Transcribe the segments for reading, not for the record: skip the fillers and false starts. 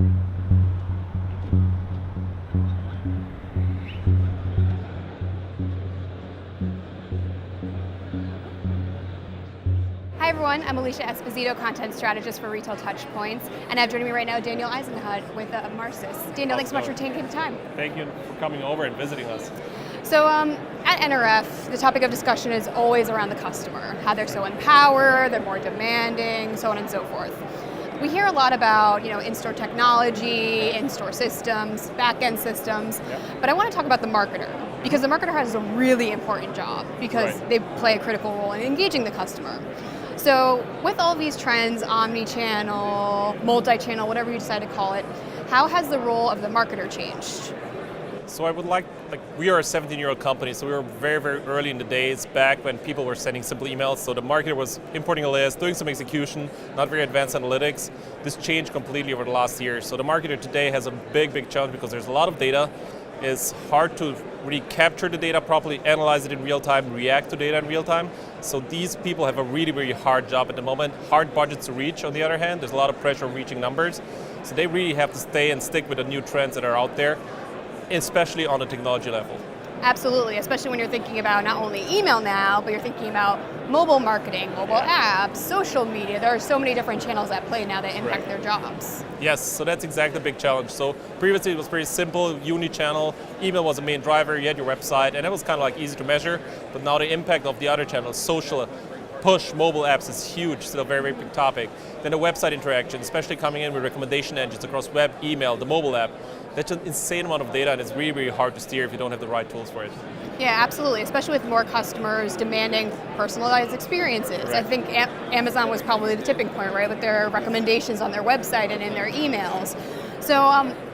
Hi everyone, I'm Alicia Esposito, content strategist for Retail Touchpoints, and I have joining me right now Daniel Eisenhut with Marcis. Daniel, thanks so much for taking the time. Thank you for coming over and visiting us. So at NRF, the topic of discussion is always around the customer, how they're so empowered, they're more demanding, so on and so forth. We hear a lot about in-store technology, in-store systems, back-end systems, but I want to talk about the marketer, because the marketer has a really important job, because they play a critical role in engaging the customer. So with all these trends, omni-channel, multi-channel, whatever you decide to call it, how has the role of the marketer changed? So I would we are a 17-year-old company, so we were very, very early in the days back when people were sending simple emails. So the marketer was importing a list, doing some execution, not very advanced analytics. This changed completely over the last year. So the marketer today has a big, big challenge because there's a lot of data. It's hard to really capture the data properly, analyze it in real time, react to data in real time. So these people have a really, really hard job at the moment. Hard budgets to reach, on the other hand. There's a lot of pressure on reaching numbers. So they really have to stay and stick with the new trends that are out there, especially on the technology level. Absolutely, especially when you're thinking about not only email now, but you're thinking about mobile marketing, mobile apps, social media. There are so many different channels at play now that impact their jobs. Yes, so that's exactly the big challenge. So previously it was pretty simple, uni-channel, email was the main driver, you had your website, and it was kind of easy to measure, but now the impact of the other channels, social, push, mobile apps is huge, still a very, very big topic. Then the website interaction, especially coming in with recommendation engines across web, email, the mobile app. That's an insane amount of data, and it's really, really hard to steer if you don't have the right tools for it. Yeah, absolutely, especially with more customers demanding personalized experiences. Right. I think Amazon was probably the tipping point, right, with their recommendations on their website and in their emails. So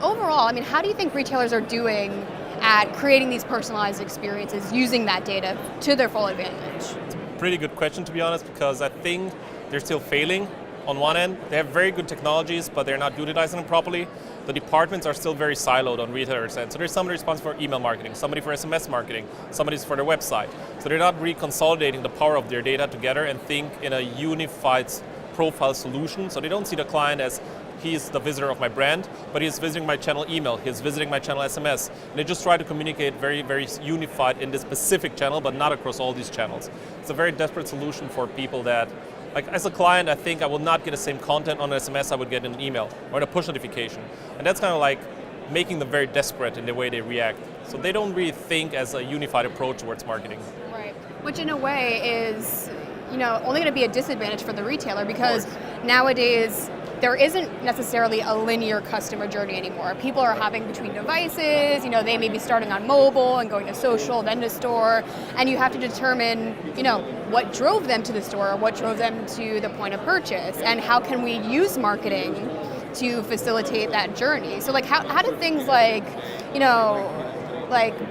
overall, how do you think retailers are doing at creating these personalized experiences using that data to their full advantage? Pretty good question, to be honest, because I think they're still failing. On one end, they have very good technologies, but they're not utilizing them properly. The departments are still very siloed on retailers' end. So there's somebody responsible for email marketing, somebody for SMS marketing, somebody's for their website. So they're not really consolidating the power of their data together and think in a unified profile solution. So they don't see the client as he's the visitor of my brand, but he's visiting my channel email, he's visiting my channel SMS. And they just try to communicate very, very unified in this specific channel, but not across all these channels. It's a very desperate solution for people that, as a client, I think I will not get the same content on an SMS I would get in an email or in a push notification. And that's kind of making them very desperate in the way they react. So they don't really think as a unified approach towards marketing. Right, which in a way is only going to be a disadvantage for the retailer, because nowadays there isn't necessarily a linear customer journey anymore. People are hopping between devices, they may be starting on mobile and going to social, then to store, and you have to determine, what drove them to the store, what drove them to the point of purchase, and how can we use marketing to facilitate that journey. So how do things like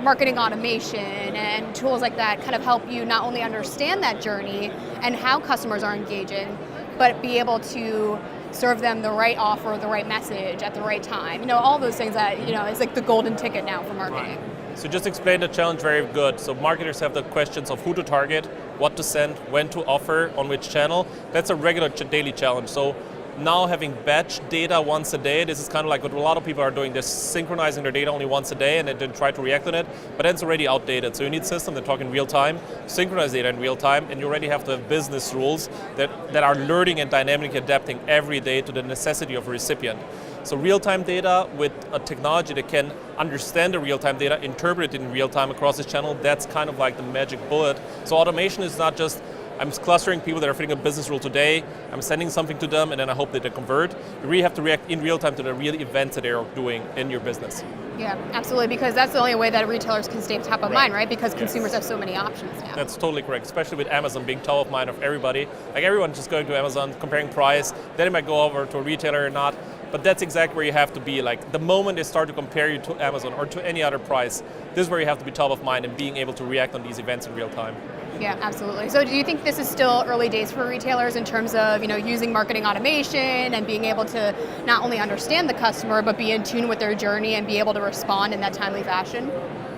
marketing automation and tools like that kind of help you not only understand that journey and how customers are engaging, but be able to serve them the right offer, the right message at the right time. All those things that, is the golden ticket now for marketing. Right. So just explain the challenge very good. So marketers have the questions of who to target, what to send, when to offer, on which channel. That's a regular daily challenge. So now having batch data once a day, this is kind of like what a lot of people are doing. They're synchronizing their data only once a day and then try to react on it, but that's already outdated. So you need systems that talk in real time, synchronize data in real time, and you already have to have business rules that are learning and dynamically adapting every day to the necessity of a recipient. So real-time data with a technology that can understand the real-time data, interpret it in real time across this channel, that's kind of like the magic bullet. So automation is not just I'm clustering people that are fitting a business rule today, I'm sending something to them, and then I hope that they convert. You really have to react in real time to the real events that they're doing in your business. Yeah, absolutely, because that's the only way that retailers can stay top of mind, right? Because consumers have so many options now. That's totally correct, especially with Amazon being top of mind of everybody. Everyone just going to Amazon, comparing price, then they might go over to a retailer or not. But that's exactly where you have to be. The moment they start to compare you to Amazon or to any other price, this is where you have to be top of mind and being able to react on these events in real time. Yeah, absolutely. So do you think this is still early days for retailers in terms of, using marketing automation and being able to not only understand the customer, but be in tune with their journey and be able to respond in that timely fashion?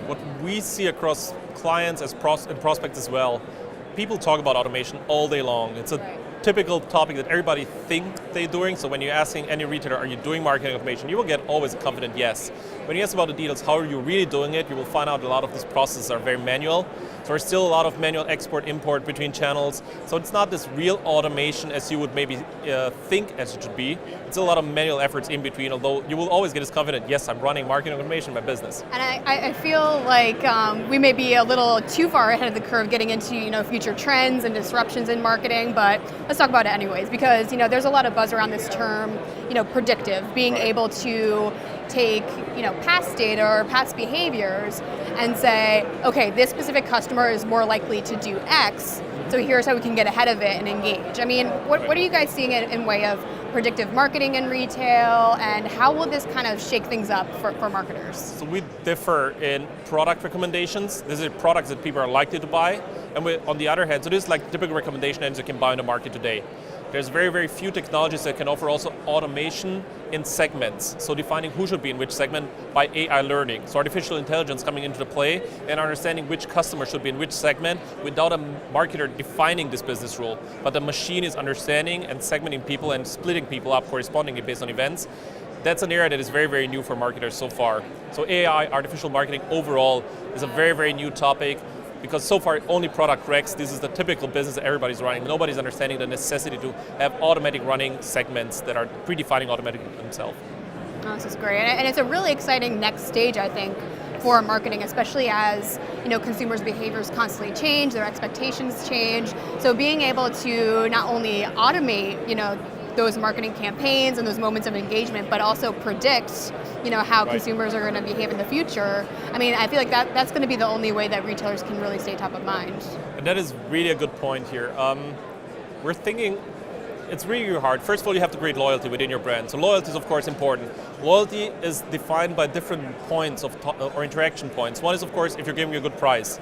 What we see across clients and prospects as well, people talk about automation all day long. It's a typical topic that everybody thinks they doing? So when you're asking any retailer, are you doing marketing automation? You will get always a confident yes. When you ask about the details, how are you really doing it? You will find out a lot of these processes are very manual. So there's still a lot of manual export, import between channels. So it's not this real automation as you would maybe think as it should be. It's a lot of manual efforts in between, although you will always get as confident, yes, I'm running marketing automation in my business. And I feel like we may be a little too far ahead of the curve getting into future trends and disruptions in marketing, but let's talk about it anyways, because there's a lot of buzz around this term, predictive, being able to take past data or past behaviors and say, okay, this specific customer is more likely to do X, so here's how we can get ahead of it and engage. I mean, what are you guys seeing in way of predictive marketing in retail, and how will this kind of shake things up for marketers? So we differ in product recommendations. These are products that people are likely to buy, and on the other hand, so this is like typical recommendation engines you can buy in the market today. There's very, very few technologies that can offer also automation in segments. So defining who should be in which segment by AI learning. So artificial intelligence coming into the play and understanding which customer should be in which segment without a marketer defining this business rule. But the machine is understanding and segmenting people and splitting people up correspondingly based on events. That's an area that is very, very new for marketers so far. So AI, artificial marketing overall, is a very, very new topic. Because so far only product recs, this is the typical business that everybody's running. Nobody's understanding the necessity to have automatic running segments that are predefining automatically themselves. Oh, this is great, and it's a really exciting next stage, I think, for marketing, especially as consumers' behaviors constantly change, their expectations change. So being able to not only automate, those marketing campaigns and those moments of engagement, but also predict, how consumers are going to behave in the future. I mean, I feel like that's going to be the only way that retailers can really stay top of mind. And that is really a good point here. We're thinking it's really hard. First of all, you have to create loyalty within your brand. So loyalty is of course important. Loyalty is defined by different points or interaction points. One is of course if you're giving a good price.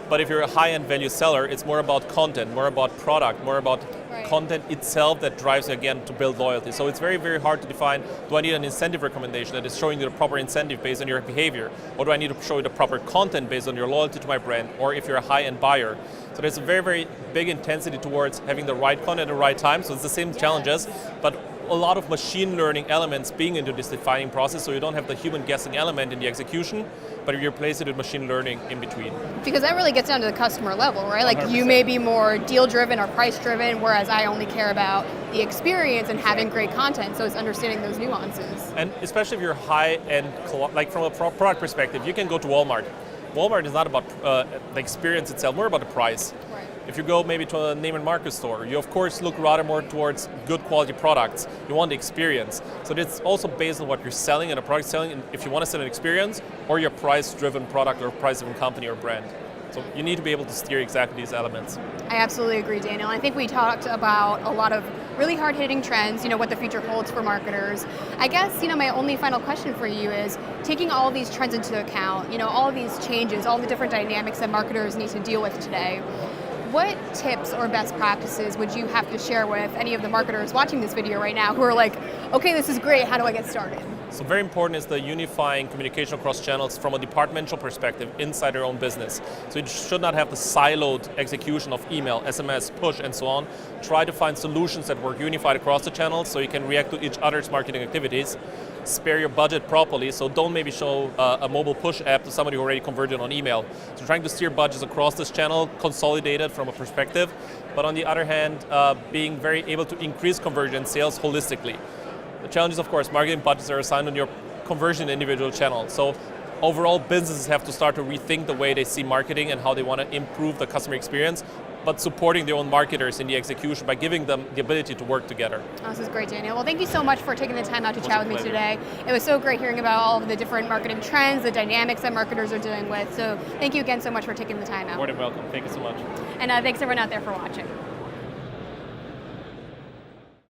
But if you're a high-end value seller, it's more about content, more about product, more about content itself that drives you again to build loyalty. So it's very, very hard to define, do I need an incentive recommendation that is showing you the proper incentive based on your behavior? Or do I need to show you the proper content based on your loyalty to my brand? Or if you're a high-end buyer. So there's a very, very big intensity towards having the right content at the right time. So it's the same challenges, but a lot of machine learning elements being into this defining process, so you don't have the human guessing element in the execution, but you replace it with machine learning in between. Because that really gets down to the customer level, right? Like 100%. You may be more deal driven or price driven, whereas I only care about the experience and having great content, so it's understanding those nuances. And especially if you're high-end, like from a product perspective, you can go to Walmart. Walmart is not about the experience itself, more about the price. Right. If you go maybe to a Neiman Marcus store, you of course look rather more towards good quality products. You want the experience. So it's also based on what you're selling and the product selling, and if you want to sell an experience or your price-driven product or price-driven company or brand. So you need to be able to steer exactly these elements. I absolutely agree, Daniel. I think we talked about a lot of really hard-hitting trends, what the future holds for marketers. I guess, my only final question for you is, taking all of these trends into account, all of these changes, all the different dynamics that marketers need to deal with today, what tips or best practices would you have to share with any of the marketers watching this video right now who are like, okay, this is great, how do I get started? So very important is the unifying communication across channels from a departmental perspective inside your own business. So you should not have the siloed execution of email, SMS, push, and so on. Try to find solutions that work unified across the channels so you can react to each other's marketing activities. Spare your budget properly, so don't maybe show a mobile push app to somebody who already converted on email. So trying to steer budgets across this channel, consolidated from a perspective, but on the other hand, being very able to increase conversion sales holistically. The challenge is, of course, marketing budgets are assigned on your conversion individual channel. So overall, businesses have to start to rethink the way they see marketing and how they want to improve the customer experience, but supporting their own marketers in the execution by giving them the ability to work together. Oh, this is great, Daniel. Well, thank you so much for taking the time out to chat with me today. It was so great hearing about all of the different marketing trends, the dynamics that marketers are dealing with. So thank you again so much for taking the time out. More than welcome. Thank you so much. And thanks everyone out there for watching.